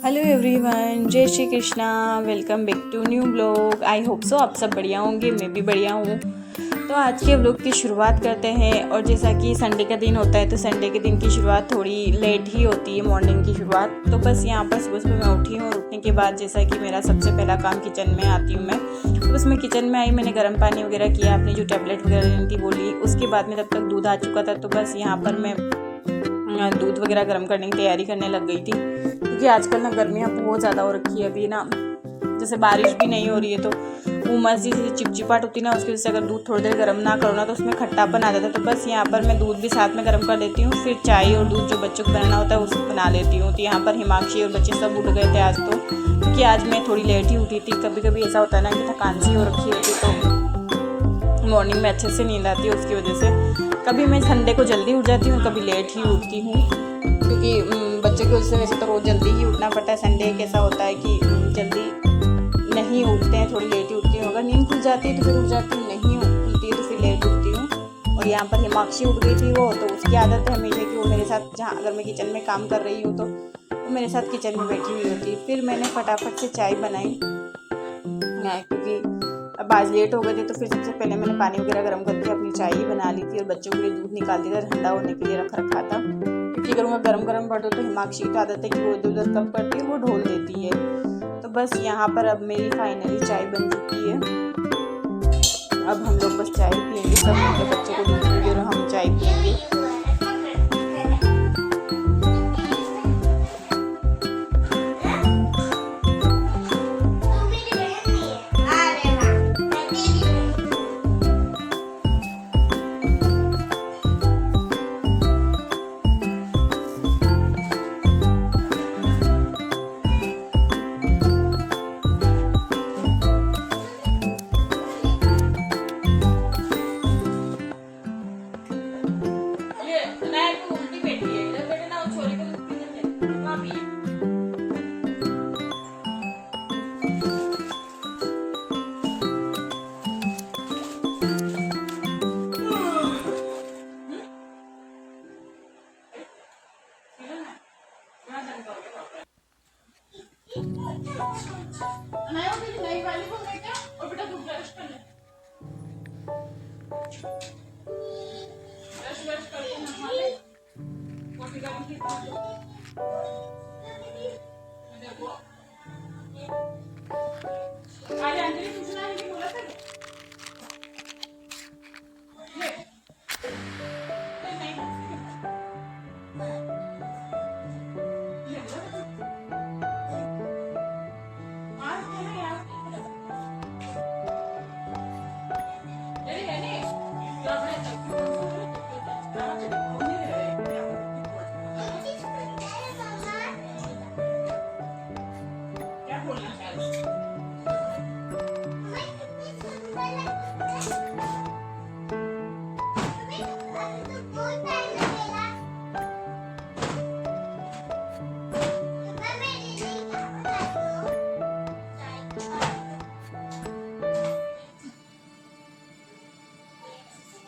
Hello everyone, जय Shri Krishna. Welcome back to new blog. I hope so आप सब बढ़िया होंगे, मैं भी बढ़िया हूँ। तो आज के ब्लॉग की शुरुआत करते हैं। और जैसा कि संडे का दिन होता है तो संडे के दिन की शुरुआत थोड़ी लेट ही होती है, मॉर्निंग की शुरुआत। तो बस यहाँ पर सुबह सुबह मैं उठी हूँ और उठने के बाद जैसा कि मेरा सबसे पहला काम किचन में आती हूँ मैं। तो बस मैं किचन में आई, मैंने गर्म पानी वगैरह किया, अपनी जो टैबलेट वगैरह लेनी थी वो ली। उसके बाद में तब तक दूध आ चुका था, तो बस यहाँ पर मैं दूध वगैरह गर्म करने की तैयारी करने लग गई थी। क्योंकि आजकल ना गर्मियाँ बहुत ज़्यादा हो रखी है। अभी ना जैसे बारिश भी नहीं हो रही है तो उमस जैसे चिपचिपाहट होती है ना, उसकी वजह से अगर दूध थोड़ी देर गर्म ना करो ना तो उसमें खट्टापन आ जाता है। तो बस यहाँ पर मैं दूध भी साथ में गर्म कर लेती हूँ, फिर चाय और दूध जो बच्चों को बनाना होता है उसको बना लेती हूँ। तो यहाँ पर हिमांशी और बच्चे सब उठ गए थे आज तो, क्योंकि आज मैं थोड़ी लेट ही उठी थी। कभी कभी ऐसा होता है ना कि थकान सी हो रखी होती तो मॉर्निंग में अच्छे से नींद आती है, उसकी वजह से कभी मैं संडे को जल्दी उठ जाती हूँ, कभी लेट ही उठती हूँ। क्योंकि बच्चे की वजह से वैसे तो रोज़ जल्दी ही उठना पड़ता है। संडे एक ऐसा होता है कि जल्दी नहीं उठते हैं, थोड़ी लेट ही उठती हूँ। अगर नींद खुल जाती है तो फिर उठ जाती हूँ, नहीं खुलती है तो फिर लेट उठती हूँ। और यहाँ पर हिमाक्षी उठ गई थी वो, तो उसकी आदत है हमेशा कि वो मेरे साथ, जहाँ अगर मैं किचन में काम कर रही हूँ तो वो मेरे साथ किचन में बैठी हुई होती है। फिर मैंने फटाफट से चाय बनाई, क्योंकि अब आज लेट हो गए थे। तो फिर सबसे पहले मैंने पानी वगैरह गर्म करके अपनी चाय ही बना ली थी और बच्चों के लिए दूध निकाल दिया था, ठंडा होने के लिए रख रखा था। क्योंकि अगर मैं गर्म गर्म कर दूँ तो हिमाक्षी की आदत है कि वो इधर उधर कब करती है, वो ढोल देती है। तो बस यहाँ पर अब मेरी फाइनली चाय बन चुकी है। अब हम लोग बस चाय पियेंगे, सब मिलकर बच्चों को दूध देंगे और हम चाय पियेंगे। नई वाली को बेटा और बेटा दूध ब्रश कर ले, ब्रश करके नहा ले, पोटी का भी देखो आज अंजलि पूछना है कि बोला था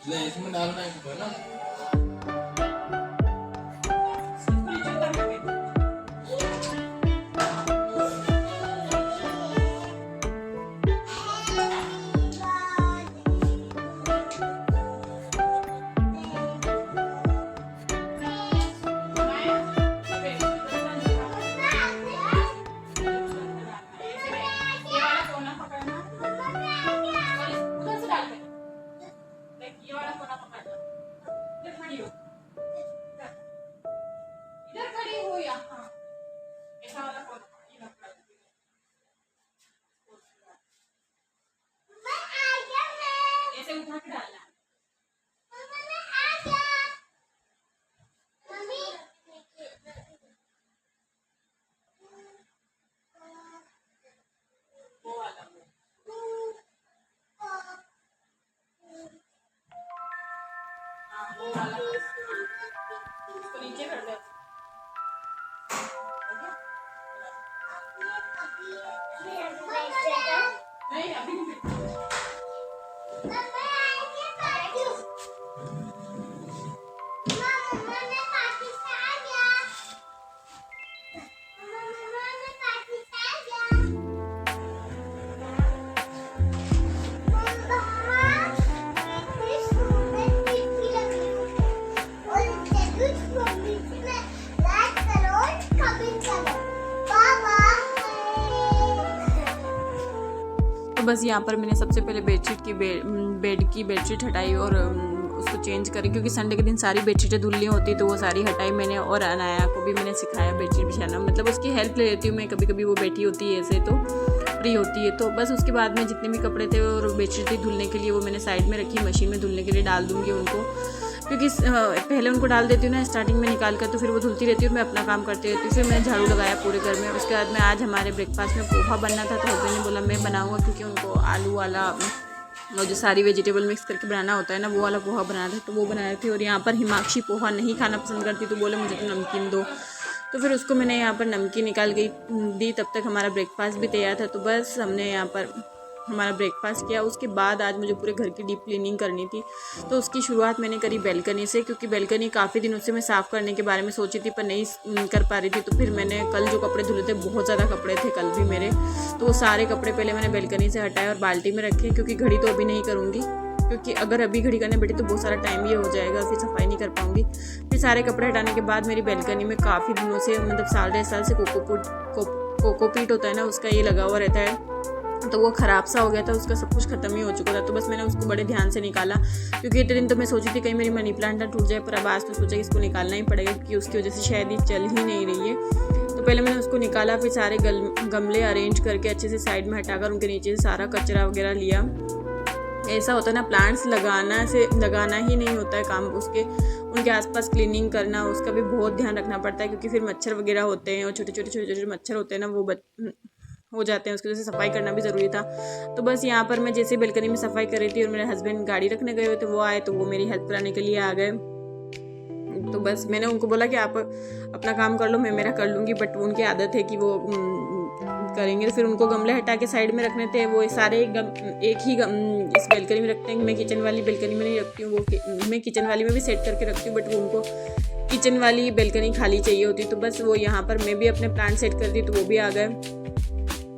इसमें डालना है ना। ऐसे उठा के डालना। इसको नीचे कर दे। नहीं अभी बस यहाँ पर मैंने सबसे पहले बेड की बेडशीट हटाई और उसको चेंज करी, क्योंकि संडे के दिन सारी बेडशीटें धुलनी होती तो वो सारी हटाई मैंने। और अनाया को भी मैंने सिखाया बेडशीट बिछाना, मतलब उसकी हेल्प ले लेती हूँ मैं, कभी कभी वो बैठी होती है ऐसे तो फ्री होती है। तो बस उसके बाद में जितने भी कपड़े थे और बेडशीट थी धुलने के लिए वो मैंने साइड में रखी, मशीन में धुलने के लिए डाल दूँगी उनको, क्योंकि पहले उनको डाल देती हूँ ना स्टार्टिंग में निकाल कर, तो फिर वो धुलती रहती है और मैं अपना काम करती रहती हूँ। फिर मैंने झाड़ू लगाया पूरे घर में। उसके बाद में आज हमारे ब्रेकफास्ट में पोहा बनना था, तो हस्बैंड ने बोला मैं बनाऊँगा, क्योंकि उनको आलू वाला और जो सारी वेजिटेबल मिक्स करके बनाना होता है ना, वो वाला पोहा बनाना था, तो वो बनाए थे। और यहाँ पर हिमाक्षी पोहा नहीं खाना पसंद करती, तो बोले मुझे तो नमकीन दो, तो फिर उसको मैंने यहाँ पर नमकीन निकाल गई दी। तब तक हमारा ब्रेकफास्ट भी तैयार था, तो बस हमने यहाँ पर हमारा ब्रेकफास्ट किया। उसके बाद आज मुझे पूरे घर की डीप क्लीनिंग करनी थी, तो उसकी शुरुआत मैंने करी बैल्कनी से, क्योंकि बैल्कनी काफ़ी दिनों से मैं साफ़ करने के बारे में सोची थी पर नहीं कर पा रही थी। तो फिर मैंने कल जो कपड़े धुले थे, बहुत ज़्यादा कपड़े थे कल भी मेरे, तो वो सारे कपड़े पहले मैंने बैल्कनी से हटाए और बाल्टी में रखे, क्योंकि घड़ी तो अभी नहीं करूँगी, क्योंकि अगर अभी घड़ी करने बैठी तो बहुत सारा टाइम ये हो जाएगा, फिर सफाई नहीं कर पाऊँगी। फिर सारे कपड़े हटाने के बाद मेरी बैल्कनी में काफ़ी दिनों से, मतलब साल 1.5 साल से कोकोपीट होता है ना, उसका ये लगा हुआ रहता है, तो वो ख़राब सा हो गया था, उसका सब कुछ ख़त्म ही हो चुका था। तो बस मैंने उसको बड़े ध्यान से निकाला, क्योंकि इतने दिन तो मैं सोची थी कहीं मेरी मनी प्लांट ना टूट जाए, पर अब आज तो सोचा कि इसको निकालना ही पड़ेगा, क्योंकि उसकी वजह से शायद ही चल ही नहीं रही है। तो पहले मैंने उसको निकाला, फिर सारे गमले अरेंज करके अच्छे से साइड में हटाकर उनके नीचे से सारा कचरा वगैरह लिया। ऐसा होता है ना, प्लांट्स लगाना ही नहीं होता है काम, उनके आसपास क्लीनिंग करना, उसका भी बहुत ध्यान रखना पड़ता है, क्योंकि फिर मच्छर वगैरह होते हैं और छोटे छोटे मच्छर होते हैं ना, वो हो जाते हैं, उसकी वजह से सफाई करना भी ज़रूरी था। तो बस यहाँ पर मैं जैसे बैल्कनी में सफाई कर रही थी और मेरे हस्बैंड गाड़ी रखने गए हुए थे, वो आए तो वो मेरी हेल्प कराने के लिए आ गए। तो बस मैंने उनको बोला कि आप अपना काम कर लो, मैं मेरा कर लूँगी, बट उनकी आदत है कि वो करेंगे। तो फिर उनको गमले हटा के साइड में रखने थे, वो सारे एक ही इस बैल्कनी में रखते हैं। मैं किचन वाली बैल्कनी में नहीं रखती हूँ, वो मैं किचन वाली में भी सेट करके रखती हूँ, बट वो उनको किचन वाली बैल्कनी खाली चाहिए होती। तो बस वो यहाँ पर मैं भी अपने प्लांट सेट कर दी, तो वो भी आ गए।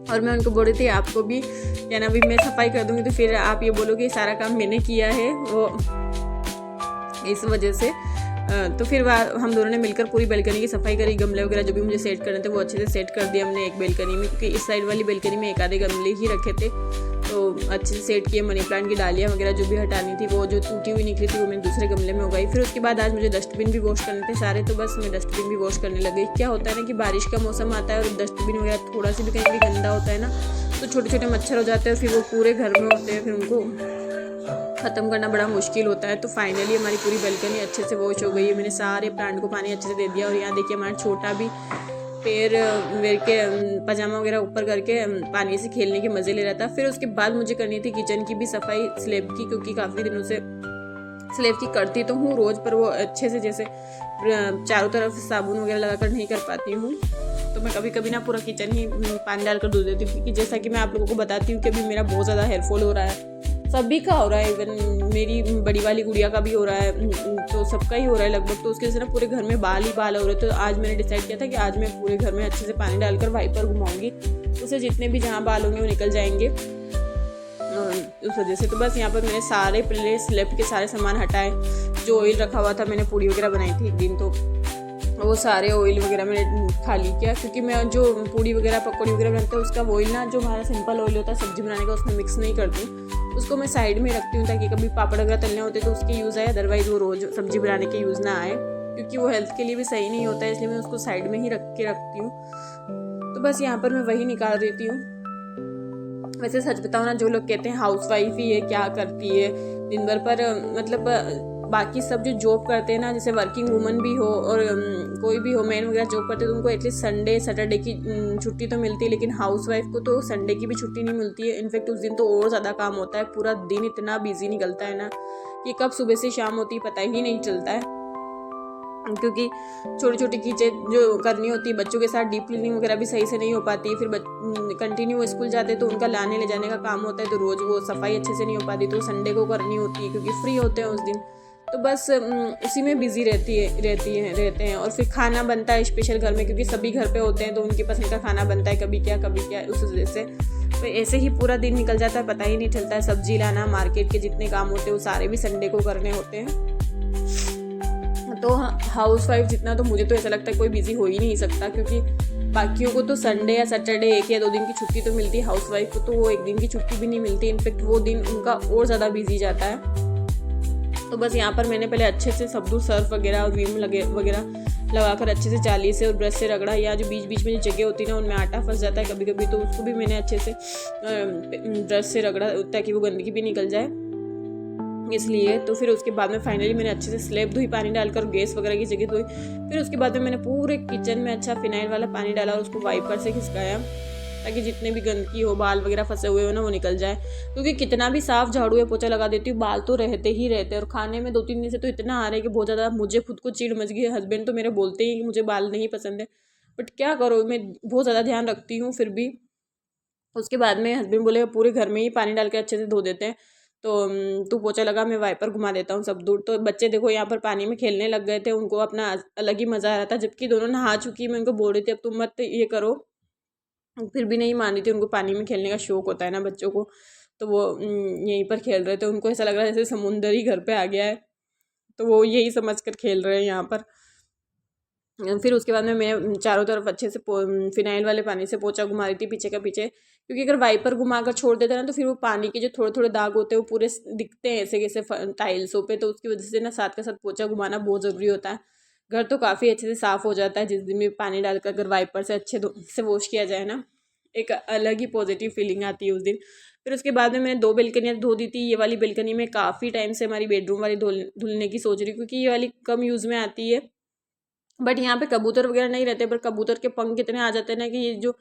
और मैं उनको बोल रही थी आपको भी या ना, भी मैं सफाई कर दूँगी तो फिर आप ये बोलोगे सारा काम मैंने किया है, वो इस वजह से। तो फिर हम दोनों ने मिलकर पूरी बैल्कनी की सफाई करी, गमले वगैरह जो भी मुझे सेट करने थे वो अच्छे से सेट कर दिए हमने एक बैल्कनी में, क्योंकि इस साइड वाली बैल्कनी में एक आधे गमले ही रखे थे, तो अच्छे से सेट किए। मनी प्लांट की डालियाँ वगैरह जो भी हटानी थी, वो जो टूटी हुई निकली थी वो मैंने दूसरे गमले में उगाई। फिर उसके बाद आज मुझे डस्टबिन भी वॉश करने थे सारे, तो बस मैं डस्टबिन भी वॉश करने लगी। क्या होता है ना कि बारिश का मौसम आता है और डस्टबिन वगैरह थोड़ा सा भी कहीं भी गंदा होता है ना, तो छोटे छोटे मच्छर हो जाते हैं, फिर वो पूरे घर में होते हैं, फिर उनको ख़त्म करना बड़ा मुश्किल होता है। तो फाइनली हमारी पूरी बैल्कनी अच्छे से वॉश हो गई है, मैंने सारे प्लांट को पानी अच्छे से दे दिया। और यहाँ देखिए हमारा छोटा भी पैर वेर के पजामा वगैरह ऊपर करके पानी से खेलने के मज़े ले रहा था। फिर उसके बाद मुझे करनी थी किचन की भी सफाई, स्लैब की, क्योंकि काफ़ी दिनों से स्लैब की करती तो हूँ रोज़, पर वो अच्छे से जैसे चारों तरफ साबुन वगैरह लगाकर नहीं कर पाती हूँ। तो मैं कभी कभी ना पूरा किचन ही पानी डालकर धो देती हूँ, क्योंकि जैसा कि मैं आप लोगों को बताती हूँ कि अभी मेरा बहुत ज़्यादा हेयर फॉल हो रहा है, सभी का हो रहा है, इवन मेरी बड़ी वाली गुड़िया का भी हो रहा है, तो सबका ही हो रहा है लगभग। तो उसके वजह से ना पूरे घर में बाल ही बाल हो रहे। तो आज मैंने डिसाइड किया था कि आज मैं पूरे घर में अच्छे से पानी डालकर वाइपर घुमाऊंगी, उससे जितने भी जहाँ बाल होंगे वो निकल जाएंगे उस वजह से। तो बस यहाँ पर मैंने सारे पहले स्लैब के सारे सामान हटाए, जो ऑयल रखा हुआ था, मैंने पूड़ी वगैरह बनाई थी एक दिन, तो वो सारे ऑयल वगैरह मैंने खाली किया, क्योंकि मैं जो पूड़ी वगैरह पकौड़ी वगैरह बनाती हूँ उसका ऑयल ना, जो हमारा सिंपल ऑयल होता है सब्जी बनाने का, उसमें मिक्स नहीं करती, उसको मैं साइड में रखती हूँ, ताकि कभी पापड़ वगैरह तलने होते तो उसके यूज़ आए, अदरवाइज़ वो रोज़ सब्जी बनाने के यूज़ ना आए, क्योंकि वो हेल्थ के लिए भी सही नहीं होता है, इसलिए मैं उसको साइड में ही रखती हूँ। तो बस यहाँ पर मैं वही निकाल देती हूँ। वैसे सच बताओ ना, जो लोग कहते हैं हाउस वाइफ ही है, क्या करती है दिन भर, पर मतलब बाकी सब जो जॉब करते हैं ना, जैसे वर्किंग वुमन भी हो और कोई भी हो, मैन वगैरह जॉब करते हैं, तो उनको एटलीस्ट संडे सैटरडे की छुट्टी तो मिलती है, लेकिन हाउस वाइफ को तो संडे की भी छुट्टी नहीं मिलती है। इनफैक्ट उस दिन तो और ज़्यादा काम होता है, पूरा दिन इतना बिजी निकलता है ना कि कब सुबह से शाम होती है पता ही नहीं चलता है, क्योंकि छोटी छोटी चीज़ें जो करनी होती है, बच्चों के साथ डीप क्लीनिंग वगैरह भी सही से नहीं हो पाती है, फिर कंटिन्यू स्कूल जाते हैं तो उनका लाने ले जाने का काम होता है, तो रोज़ वो सफाई अच्छे से नहीं हो पाती, तो संडे को करनी होती है क्योंकि फ्री होते हैं उस दिन। तो बस उसी में बिज़ी रहते हैं। और फिर खाना बनता है स्पेशल घर में, क्योंकि सभी घर पे होते हैं, तो उनकी पसंद का खाना बनता है, कभी क्या, उस वजह से तो ऐसे ही पूरा दिन निकल जाता है, पता ही नहीं चलता है। सब्जी लाना, मार्केट के जितने काम होते हैं वो सारे भी संडे को करने होते हैं। तो हाउस वाइफ जितना तो मुझे तो ऐसा लगता है कोई बिज़ी हो ही नहीं सकता, क्योंकि बाकियों को तो संडे या सैटरडे 1 या 2 दिन की छुट्टी तो मिलती है, हाउसवाइफ को तो वो 1 दिन की छुट्टी भी नहीं मिलती। इनफेक्ट वो दिन उनका और ज़्यादा बिजी जाता है। तो बस यहाँ पर मैंने पहले अच्छे से सब दूर सर्फ वगैरह और विम वगैरह लगाकर अच्छे से जाली से और ब्रश से रगड़ा। या जो बीच बीच में जो जगह होती है ना, उनमें आटा फंस जाता है कभी कभी, तो उसको भी मैंने अच्छे से ब्रश से रगड़ा ताकि वो गंदगी भी निकल जाए, इसलिए। तो फिर उसके बाद में फाइनली मैंने अच्छे से स्लैब धोई पानी डालकर, गैस वगैरह की जगह धोई। फिर उसके बाद में मैंने पूरे किचन में अच्छा फिनाइल वाला पानी डाला और उसको वाइपर से खिसकाया ताकि जितने भी गंदगी हो, बाल वगैरह फंसे हुए हो ना, वो निकल जाए। क्योंकि कितना भी साफ झाड़ू या पोछा लगा देती हूँ, बाल तो रहते ही रहते हैं। और खाने में 2-3 दिन से तो इतना आ रहा है कि बहुत ज़्यादा मुझे खुद को चिढ़ मच गई है। हस्बैंड तो मेरे बोलते ही कि मुझे बाल नहीं पसंद है, बट क्या करो, मैं बहुत ज़्यादा ध्यान रखती हूँ फिर भी। उसके बाद में हस्बैंड बोले पूरे घर में ही पानी डाल के अच्छे से धो देते हैं, तो तू पोछा लगा, मैं वाइपर घुमा देता हूँ सब दूर। तो बच्चे देखो यहाँ पर पानी में खेलने लग गए थे, उनको अपना अलग ही मज़ा आ रहा था। जबकि दोनों नहा चुकी, मैं उनको बोल रही थी अब तुम मत ये करो, फिर भी नहीं मान रही थी। उनको पानी में खेलने का शौक होता है ना बच्चों को, तो वो यहीं पर खेल रहे थे। उनको ऐसा लग रहा है जैसे समुंदर ही घर पे आ गया है, तो वो यही समझ कर खेल रहे हैं यहाँ पर। फिर उसके बाद में मैं चारों तरफ अच्छे से फिनाइल वाले पानी से पोछा घुमा रही थी पीछे का पीछे, क्योंकि अगर वाइपर घुमा कर छोड़ देते ना तो फिर वो पानी के जो थोड़े थोड़े दाग होते हैं वो पूरे दिखते हैं ऐसे कैसे टाइल्सों पे। तो उसकी वजह से ना साथ के साथ पोछा घुमाना बहुत ज़रूरी होता है। घर तो काफ़ी अच्छे से साफ़ हो जाता है जिस दिन भी पानी डालकर अगर वाइपर से अच्छे से वॉश किया जाए ना, एक अलग ही पॉजिटिव फीलिंग आती है उस दिन। फिर उसके बाद में मैंने 2 बेलकनियाँ धो दी थी। ये वाली बेलकनी में काफ़ी टाइम से हमारी बेडरूम वाली धुलने की सोच रही हूँ, क्योंकि ये वाली कम यूज़ में आती है। बट यहाँ पे कबूतर वगैरह नहीं रहते, पर कबूतर के पंख कितने आ जाते हैं ना कि ये जो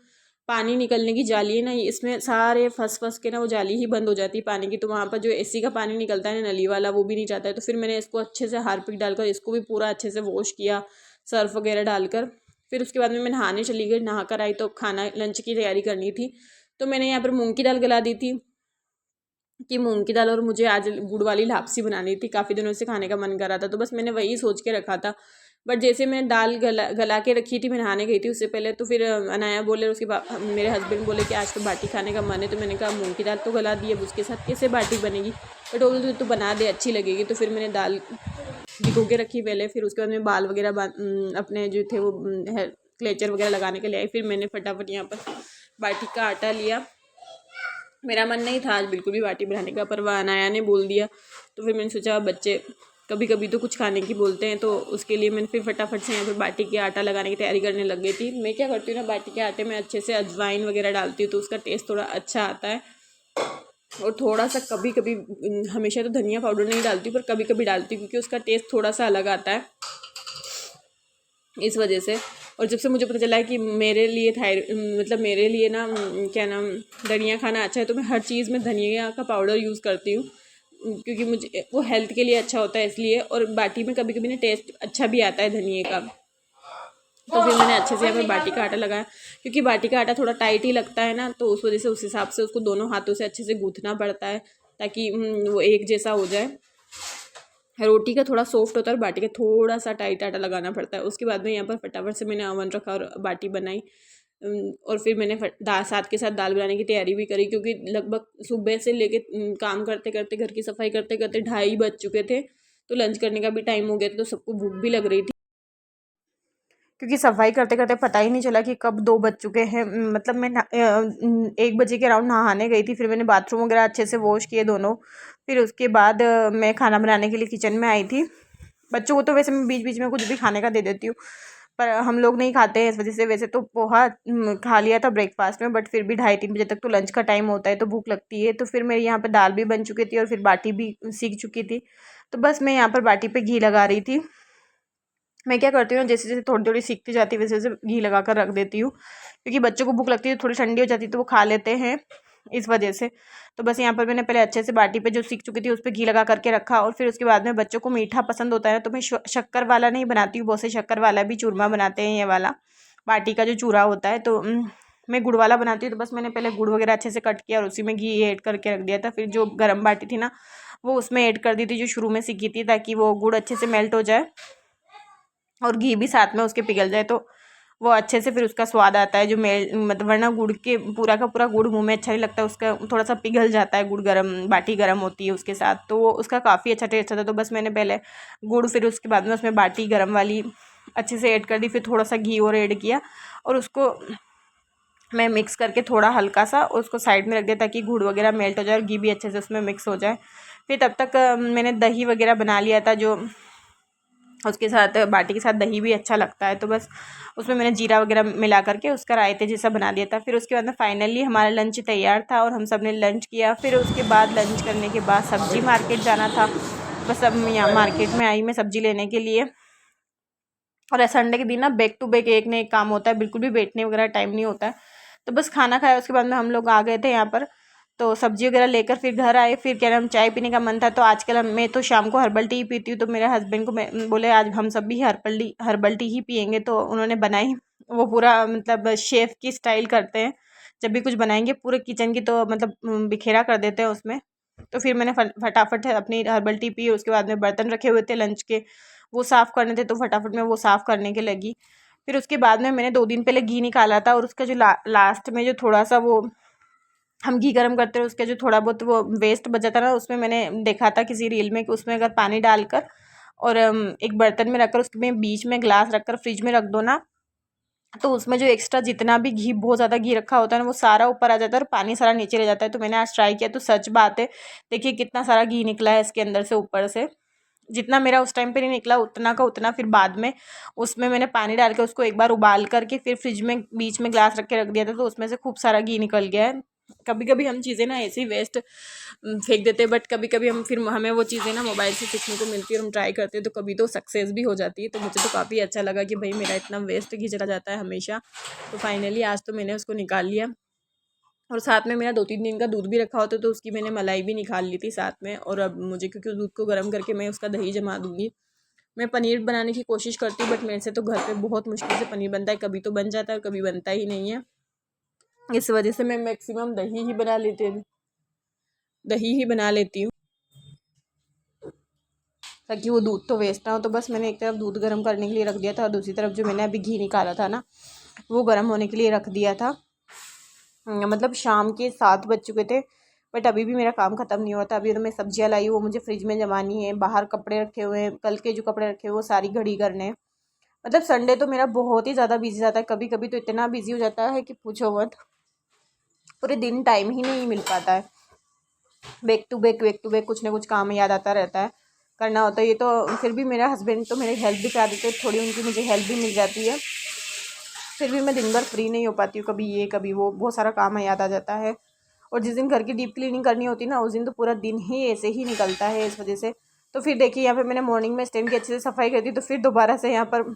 पानी निकलने की जाली है ना, इसमें सारे फंस के ना वो जाली ही बंद हो जाती है पानी की। तो वहाँ पर जो एसी का पानी निकलता है ना नली वाला, वो भी नहीं जाता है। तो फिर मैंने इसको अच्छे से हार्पिक डालकर इसको भी पूरा अच्छे से वॉश किया, सर्फ वगैरह डालकर। फिर उसके बाद में मैं नहाने चली गई। नहा कर आई तो खाना लंच की तैयारी करनी थी, तो मैंने यहाँ पर मूँग की दाल गला दी थी कि मूँग की दाल, और मुझे आज गुड़ वाली लापसी बनानी थी। काफ़ी दिनों से खाने का मन कर रहा था, तो बस मैंने वही सोच के रखा था। बट जैसे मैं दाल गला के रखी थी, मैं नहाने गई थी उससे पहले, तो फिर अनाया बोले, उसके बाद मेरे हस्बैंड बोले कि आज तो बाटी खाने का मन है। तो मैंने कहा मूँग की दाल तो गला दी, अब उसके साथ कैसे बाटी बनेगी। बट बोले तो बना दे, अच्छी लगेगी। तो फिर मैंने दाल भिगो के रखी पहले। फिर उसके बाद मैं बाल वगैरह अपने जो थे वो क्लेचर वगैरह लगाने के लिए आई। फिर मैंने फटाफट यहाँ पर बाटी का आटा लिया। मेरा मन नहीं था आज बिल्कुल भी बाटी बनाने का, पर वह अनाया ने बोल दिया, तो फिर मैंने सोचा बच्चे कभी कभी तो कुछ खाने की बोलते हैं, तो उसके लिए मैंने फिर फटाफट से यहाँ पर बाटी के आटा लगाने की तैयारी करने लग गई थी। मैं क्या करती हूँ ना, बाटी के आटे में अच्छे से अजवाइन वगैरह डालती हूँ, तो उसका टेस्ट थोड़ा अच्छा आता है। और थोड़ा सा कभी कभी, हमेशा तो धनिया पाउडर नहीं डालती, पर कभी कभी डालती हूँ, क्योंकि उसका टेस्ट थोड़ा सा अलग आता है इस वजह से। और जब से मुझे पता चला है कि मेरे लिए मतलब मेरे लिए ना क्या नाम धनिया खाना अच्छा है, तो मैं हर चीज़ में धनिया का पाउडर यूज़ करती हूँ, क्योंकि मुझे वो हेल्थ के लिए अच्छा होता है इसलिए। और बाटी में कभी कभी ना टेस्ट अच्छा भी आता है धनिए का। तो फिर मैंने अच्छे से यहाँ पर बाटी का आटा लगाया, क्योंकि बाटी का आटा थोड़ा टाइट ही लगता है ना, तो उस वजह से उस हिसाब से उसको दोनों हाथों से अच्छे से गूँथना पड़ता है ताकि वो एक जैसा हो जाए। रोटी का थोड़ा सॉफ्ट होता है और बाटी का थोड़ा सा टाइट आटा लगाना पड़ता है। उसके बाद में यहाँ पर फटाफट से मैंने अवन रखा और बाटी बनाई। और फिर मैंने साथ के साथ दाल बनाने की तैयारी भी करी, क्योंकि लगभग सुबह से लेके काम करते करते, घर की सफाई करते करते 2:30 बज चुके थे। तो लंच करने का भी टाइम हो गया था, तो सबको भूख भी लग रही थी, क्योंकि सफाई करते करते पता ही नहीं चला कि कब 2 बज चुके हैं। मतलब मैं 1 बजे के अराउंड नहाने गई थी। फिर मैंने बाथरूम वगैरह अच्छे से वॉश किए दोनों। फिर उसके बाद मैं खाना बनाने के लिए किचन में आई थी। बच्चों को तो वैसे मैं बीच बीच में कुछ भी खाने का दे देती हूँ, पर हम लोग नहीं खाते हैं इस वजह से। वैसे तो पोहा खा लिया था ब्रेकफास्ट में, बट फिर भी 2:30-3 बजे तक तो लंच का टाइम होता है, तो भूख लगती है। तो फिर मेरी यहाँ पर दाल भी बन चुकी थी और फिर बाटी भी सीख चुकी थी। तो बस मैं यहाँ पर बाटी पे घी लगा रही थी। मैं क्या करती हूँ, जैसे जैसे थोड़ी थोड़ी सीखती जाती है वैसे वैसे घी लगा कर रख देती हूँ, क्योंकि बच्चों को भूख लगती है, थोड़ी ठंडी हो जाती है तो वो खा लेते हैं इस वजह से। तो बस यहाँ पर मैंने पहले अच्छे से बाटी पे जो सीख चुकी थी उस पर घी लगा करके रखा। और फिर उसके बाद में बच्चों को मीठा पसंद होता है, तो मैं शक्कर वाला नहीं बनाती हूँ, बहुत से शक्कर वाला भी चूरमा बनाते हैं, ये वाला बाटी का जो चूरा होता है। तो मैं गुड़ वाला बनाती हूँ। तो बस मैंने पहले गुड़ वगैरह अच्छे से कट किया और उसी में घी ऐड करके रख दिया था। फिर जो गर्म बाटी थी ना, वो उसमें ऐड कर दी थी जो शुरू में सीखी थी, ताकि वो गुड़ अच्छे से मेल्ट हो जाए और घी भी साथ में उसके पिघल जाए, तो वो अच्छे से फिर उसका स्वाद आता है जो मतलब वरना गुड़ के पूरा का पूरा गुड़ मुंह में अच्छा नहीं लगता, उसका थोड़ा सा पिघल जाता है। गुड़ गरम बाटी गरम होती है उसके साथ, तो वो उसका काफ़ी अच्छा टेस्ट आता है। तो बस मैंने पहले गुड़, फिर उसके बाद में उसमें बाटी गरम वाली अच्छे से ऐड कर दी। फिर थोड़ा सा घी और ऐड किया और उसको मैं मिक्स करके थोड़ा हल्का सा उसको साइड में रख दिया ताकि गुड़ वगैरह मेल्ट हो जाए और घी भी अच्छे से उसमें मिक्स हो जाए। फिर तब तक मैंने दही वगैरह बना लिया था, जो उसके साथ बाटी के साथ दही भी अच्छा लगता है, तो बस उसमें मैंने जीरा वगैरह मिला करके उसका रायते जैसा बना दिया था। फिर उसके बाद में फाइनली हमारा लंच तैयार था और हम सब ने लंच किया। फिर उसके बाद लंच करने के बाद सब्ज़ी मार्केट जाना था, बस अब यहाँ मार्केट में आई मैं सब्ज़ी लेने के लिए। और संडे के दिन ना बैक टू बैक एक न एक काम होता है, बिल्कुल भी बैठने वगैरह टाइम नहीं होता है। तो बस खाना खाया उसके बाद में हम लोग आ गए थे यहाँ पर, तो सब्ज़ी वगैरह लेकर फिर घर आए। फिर क्या नाम चाय पीने का मन था, तो आजकल मैं तो शाम को हर्बल टी पीती हूँ, तो मेरे हस्बैंड को मैं बोले आज हम सब भी हर्बल टी ही पियेंगे, तो उन्होंने बनाई। वो पूरा मतलब शेफ़ की स्टाइल करते हैं, जब भी कुछ बनाएंगे पूरे किचन की तो मतलब बिखेरा कर देते हैं उसमें। तो फिर मैंने फटाफट अपनी हर्बल टी पी। उसके बाद में बर्तन रखे हुए थे लंच के, वो साफ़ करने थे, तो फटाफट मैं वो साफ़ करने के लगी। फिर उसके बाद में मैंने 2 दिन पहले घी निकाला था और उसका जो लास्ट में जो थोड़ा सा वो हम घी गर्म करते हैं उसका जो थोड़ा बहुत वो वेस्ट बचा था ना, उसमें मैंने देखा था किसी रील में कि उसमें अगर पानी डालकर और एक बर्तन में रखकर उसमें बीच में ग्लास रखकर फ्रिज में रख दो ना, तो उसमें जो एक्स्ट्रा जितना भी घी, बहुत ज़्यादा घी रखा होता है ना, वो सारा ऊपर आ जाता है और पानी सारा नीचे रह जाता है। तो मैंने आज ट्राई किया, तो सच बात है, देखिए कितना सारा घी निकला है इसके अंदर से ऊपर से। जितना मेरा उस टाइम पे नहीं निकला उतना का उतना फिर बाद में उसमें मैंने पानी डाल के उसको एक बार उबाल करके फिर फ्रिज में बीच में ग्लास रख के रख दिया था, तो उसमें से खूब सारा घी निकल गया है। कभी कभी हम चीज़ें ना ऐसे ही वेस्ट फेंक देते हैं, बट कभी कभी हम फिर हमें वो चीज़ें ना मोबाइल से सीखने को मिलती है और हम ट्राई करते हैं, तो कभी तो सक्सेस भी हो जाती है। तो मुझे तो काफ़ी अच्छा लगा कि भाई मेरा इतना वेस्ट घी चला जाता है हमेशा। तो फाइनली आज तो मैंने उसको निकाल लिया और साथ में मेरा 2-3 दिन का दूध भी रखा होता तो उसकी मैंने मलाई भी निकाल ली थी साथ में। और अब मुझे क्योंकि उस दूध को गर्म करके मैं उसका दही जमा दूँगी। मैं पनीर बनाने की कोशिश करती हूँ, बट मेरे से तो घर पे बहुत मुश्किल से पनीर बनता है, कभी तो बन जाता है और कभी बनता ही नहीं है। इस वजह से मैं मैक्सिमम दही ही बना लेती हूँ ताकि वो दूध तो वेस्ट ना हो। तो बस मैंने एक तरफ दूध गर्म करने के लिए रख दिया था और दूसरी तरफ जो मैंने अभी घी निकाला था ना, वो गर्म होने के लिए रख दिया था। मतलब शाम के 7 बज चुके थे, बट अभी भी मेरा काम ख़त्म नहीं हुआ था। अभी तो मैं सब्जियां लाई हूँ, वो मुझे फ्रिज में जमानी है। बाहर कपड़े रखे हुए हैं, कल के जो कपड़े रखे हुए वो सारी घड़ी करने हैं। मतलब संडे तो मेरा बहुत ही ज़्यादा बिजी जाता है, कभी कभी तो इतना बिजी हो जाता है कि पूछो मत, पूरे दिन टाइम ही नहीं मिल पाता है। बैक टू बैक कुछ ना कुछ काम याद आता रहता है, करना होता है। ये तो फिर भी मेरा हस्बैंड तो मेरी हेल्प भी करा देते हैं, थोड़ी उनकी मुझे हेल्प भी मिल जाती है। फिर भी मैं दिन भर फ्री नहीं हो पाती हूँ, कभी ये कभी वो, बहुत सारा काम याद आ जाता है। और जिस दिन घर की डीप क्लीनिंग करनी होती है ना, उस दिन तो पूरा दिन ही ऐसे ही निकलता है इस वजह से। तो फिर देखिए यहाँ पे मैंने मॉर्निंग में स्टैंड की अच्छे से सफाई कर दी, तो फिर दोबारा से यहाँ पर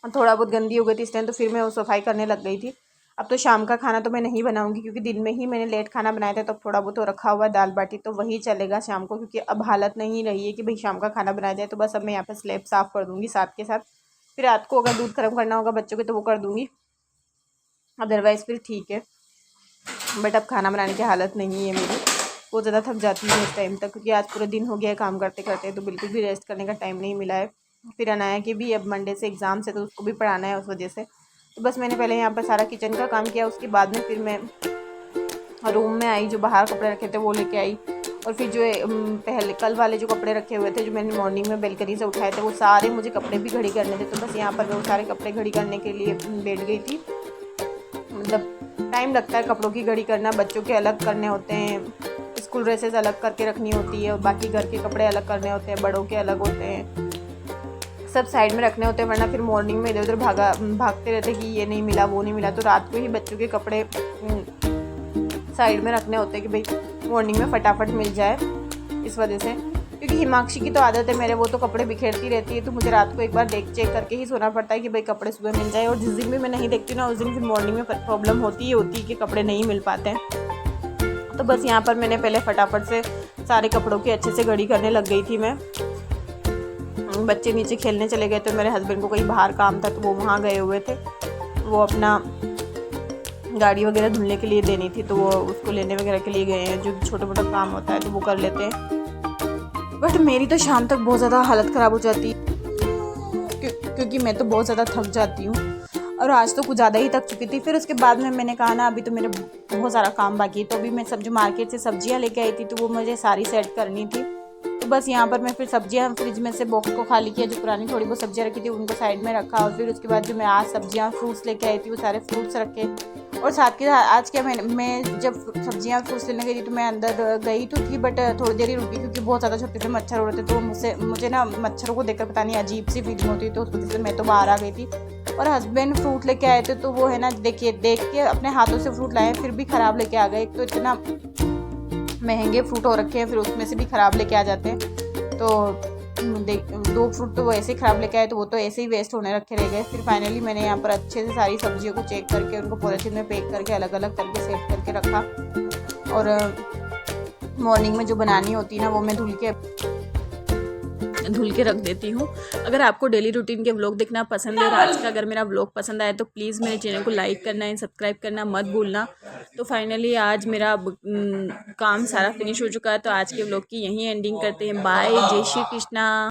थोड़ा बहुत गंदी हो गई थी स्टैंड, तो फिर मैं वो सफाई करने लग गई थी। अब तो शाम का खाना तो मैं नहीं बनाऊंगी क्योंकि दिन में ही मैंने लेट खाना बनाया था, तो थोड़ा बहुत तो रखा हुआ दाल बाटी तो वही चलेगा शाम को, क्योंकि अब हालत नहीं रही है कि भाई शाम का खाना बनाया जाए। तो बस अब मैं यहाँ पर स्लैब साफ़ कर दूँगी साथ के साथ। फिर रात को अगर दूध गर्म करना होगा बच्चों के तो वो कर दूँगी, अदरवाइज़ फिर ठीक है। बट अब खाना बनाने की हालत नहीं है मेरी, बहुत ज़्यादा थक जाती हूँ इस टाइम तक, क्योंकि आज पूरा दिन हो गया है काम करते करते, तो बिल्कुल भी रेस्ट करने का टाइम नहीं मिला है। फिर अनाया की भी अब मंडे से एग्ज़ाम से, तो उसको भी पढ़ाना है उस वजह से। तो बस मैंने पहले यहाँ पर सारा किचन का काम किया, उसके बाद में फिर मैं रूम में आई, जो बाहर कपड़े रखे थे वो लेके आई। और फिर जो पहले कल वाले जो कपड़े रखे हुए थे जो मैंने मॉर्निंग में बेलकनी से उठाए थे, वो सारे मुझे कपड़े भी घड़ी करने थे। तो बस यहाँ पर मैं वो सारे कपड़े घड़ी करने के लिए बैठ गई थी। मतलब टाइम लगता है कपड़ों की घड़ी करना, बच्चों के अलग करने होते हैं, स्कूल ड्रेसेस अलग करके रखनी होती है और बाकी घर के कपड़े अलग करने होते हैं, बड़ों के अलग होते हैं, सब साइड में रखने होते हैं, वरना फिर मॉर्निंग में इधर उधर भागते रहते कि ये नहीं मिला वो नहीं मिला। तो रात को ही बच्चों के कपड़े साइड में रखने होते हैं कि भाई मॉर्निंग में फटाफट मिल जाए। इस वजह से, क्योंकि हिमाक्षी की तो आदत है मेरे, वो तो कपड़े बिखेरती रहती है, तो मुझे रात को एक बार चेक करके ही सोना पड़ता है कि भाई कपड़े सुबह मिल जाए। और जिस दिन भी मैं नहीं देखती ना, उस दिन फिर मॉर्निंग में प्रॉब्लम होती है कि कपड़े नहीं मिल पाते हैं। तो बस यहाँ पर मैंने पहले फटाफट से सारे कपड़ों की अच्छे से घड़ी करने लग गई थी मैं। बच्चे नीचे खेलने चले गए, तो मेरे हस्बैंड को कहीं बाहर काम था तो वो वहाँ गए हुए थे, वो अपना गाड़ी वगैरह धुलने के लिए देनी थी, तो वो उसको लेने वगैरह के लिए गए हैं। जो छोटा मोटा काम होता है तो वो कर लेते हैं। बट मेरी तो शाम तक बहुत ज़्यादा हालत ख़राब हो जाती है, क्योंकि मैं तो बहुत ज़्यादा थक जाती हूँ, और आज तो कुछ ज़्यादा ही थक चुकी थी। फिर उसके बाद में मैंने कहा ना, अभी तो मेरे बहुत सारा काम बाकी है, तो अभी मैं जो मार्केट से सब्जियाँ लेके आई थी तो वो मुझे सारी सेट करनी थी। तो तो बस यहाँ पर मैं फिर सब्जियाँ फ्रिज में से बॉक्स को खाली किया, जो पुरानी थोड़ी बहुत सब्जियाँ रखी थी उनको साइड में रखा, और फिर उसके बाद जो मैं आज सब्जियाँ फ्रूट्स लेके आई थी वो सारे फ्रूट्स रखे। और साथ के साथ आज क्या मैं जब सब्जियाँ फ्रूट्स लेने गई थी तो मैं अंदर गई तो थी, बट थोड़ी देर ही रुकी क्योंकि बहुत ज़्यादा छोटे छोटे मच्छर हो रहे थे। तो मुझे ना मच्छरों को देखकर पता नहीं अजीब सी फीलिंग होती, तो उस वजह से मैं तो बाहर आ गई थी। और हस्बैंड फ्रूट लेके आए थे, तो वो है ना देख के अपने हाथों से फ्रूट लाए, फिर भी ख़राब लेके आ गए। एक तो इतना महंगे फ्रूट हो रखे हैं, फिर उसमें से भी ख़राब लेके आ जाते हैं। तो देख 2 फ्रूट तो वो ऐसे ही ख़राब लेके आए, तो वो तो ऐसे ही वेस्ट होने रखे रह गए। फिर फाइनली मैंने यहाँ पर अच्छे से सारी सब्जियों को चेक करके उनको पॉलीथीन में पैक करके अलग अलग करके सेट करके रखा। और मॉर्निंग में जो बनानी होती है ना वो मैं धुल के रख देती हूँ। अगर आपको डेली रूटीन के व्लॉग देखना पसंद है और आज का अगर मेरा व्लॉग पसंद आए तो प्लीज़ मेरे चैनल को लाइक करना है, सब्सक्राइब करना मत भूलना। तो फाइनली आज मेरा काम सारा फिनिश हो चुका है, तो आज के व्लॉग की यहीं एंडिंग करते हैं। बाय, जय श्री कृष्णा।